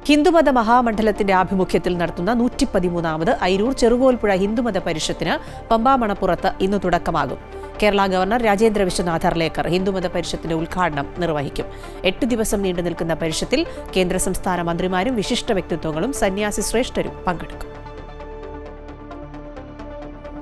ഹിന്ദുമത മഹാമണ്ഡലത്തിന്റെ ആഭിമുഖ്യത്തിൽ നടത്തുന്ന 113ാമത് അയിരൂർ ചെറുകോൽപ്പുഴ ഹിന്ദുമത പരിഷത്തിന് പമ്പാമണപ്പുറത്ത് ഇന്ന് തുടക്കമാകും. കേരള ഗവർണർ രാജേന്ദ്ര വിശ്വനാഥ് അർലേക്കർ ഹിന്ദുമത പരിഷത്തിന്റെ ഉദ്ഘാടനം നിർവഹിക്കും. 8 ദിവസം നീണ്ടു നിൽക്കുന്ന പരിഷത്തിൽ കേന്ദ്ര സംസ്ഥാന മന്ത്രിമാരും വിശിഷ്ട വ്യക്തിത്വങ്ങളും സന്യാസി ശ്രേഷ്ഠരും പങ്കെടുക്കും.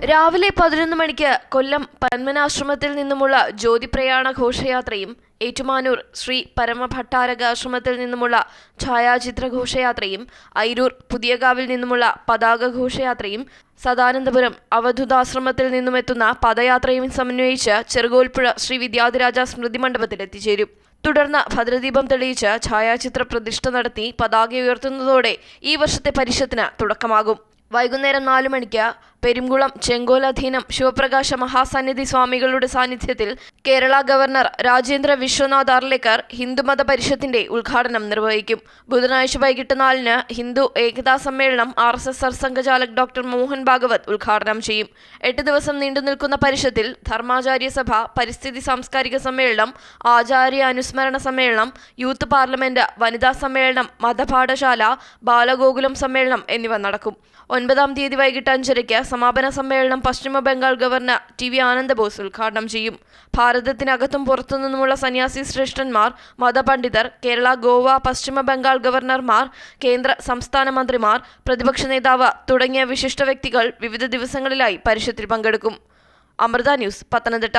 രാവിലെ 11 മണിക്ക് കൊല്ലം പന്മനാശ്രമത്തിൽ നിന്നുമുള്ള ജ്യോതിപ്രയാണ ഘോഷയാത്രയും ഏറ്റുമാനൂർ ശ്രീ പരമഭട്ടാരക ആശ്രമത്തിൽ നിന്നുമുള്ള ഛായാചിത്ര ഘോഷയാത്രയും അയിരൂർ പുതിയകാവിൽ നിന്നുമുള്ള പതാക ഘോഷയാത്രയും സദാനന്ദപുരം അവധൂതാശ്രമത്തിൽ നിന്നുമെത്തുന്ന പദയാത്രയും സമന്വയിച്ച് ചെറുകോൽപ്പുഴ ശ്രീ വിദ്യാധിരാജ സ്മൃതി മണ്ഡപത്തിൽ എത്തിച്ചേരും. തുടർന്ന് ഭദ്രദീപം തെളിയിച്ച് ഛായാചിത്ര പ്രതിഷ്ഠ നടത്തി പതാക ഉയർത്തുന്നതോടെ ഈ വർഷത്തെ പരിഷത്തിന് തുടക്കമാകും. വൈകുന്നേരം 4 മണിക്ക് പെരുംകുളം ചെങ്കോലധീനം ശിവപ്രകാശ മഹാസന്നിധി സ്വാമികളുടെ സാന്നിധ്യത്തിൽ കേരള ഗവർണർ രാജേന്ദ്ര വിശ്വനാഥ് അർലേക്കർ ഹിന്ദുമത പരിഷത്തിന്റെ ഉദ്ഘാടനം നിർവഹിക്കും. ബുധനാഴ്ച വൈകിട്ട് 4-ന് ഹിന്ദു ഏകതാ സമ്മേളനം RSS സർസംഘചാലക് ഡോക്ടർ മോഹൻ ഭാഗവത് ഉദ്ഘാടനം ചെയ്യും. 8 ദിവസം നീണ്ടു നിൽക്കുന്ന പരിഷത്തിൽ ധർമാചാര്യ സഭ, പരിസ്ഥിതി സാംസ്കാരിക സമ്മേളനം, ആചാര്യ അനുസ്മരണ സമ്മേളനം, യൂത്ത് പാർലമെന്റ്, വനിതാ സമ്മേളനം, മതപാഠശാല, ബാലഗോകുലം സമ്മേളനം എന്നിവ നടക്കും. 9-ാം തീയതി വൈകിട്ട് 5:30-ക്ക് സമാപന സമ്മേളനം പശ്ചിമ ബംഗാൾ ഗവർണർ TV ആനന്ദബോസ് ഉദ്ഘാടനം ചെയ്യും. ഭാരതത്തിനകത്തും പുറത്തുനിന്നുമുള്ള സന്യാസി ശ്രേഷ്ഠന്മാർ, മതപണ്ഡിതർ, കേരള, ഗോവ, പശ്ചിമ ബംഗാൾ ഗവർണർമാർ, കേന്ദ്ര സംസ്ഥാന മന്ത്രിമാർ, പ്രതിപക്ഷ നേതാവ് തുടങ്ങിയ വിശിഷ്ട വ്യക്തികൾ വിവിധ ദിവസങ്ങളിലായി പരിഷത്തിൽ പങ്കെടുക്കും. അമൃത ന്യൂസ്, പത്തനംതിട്ട.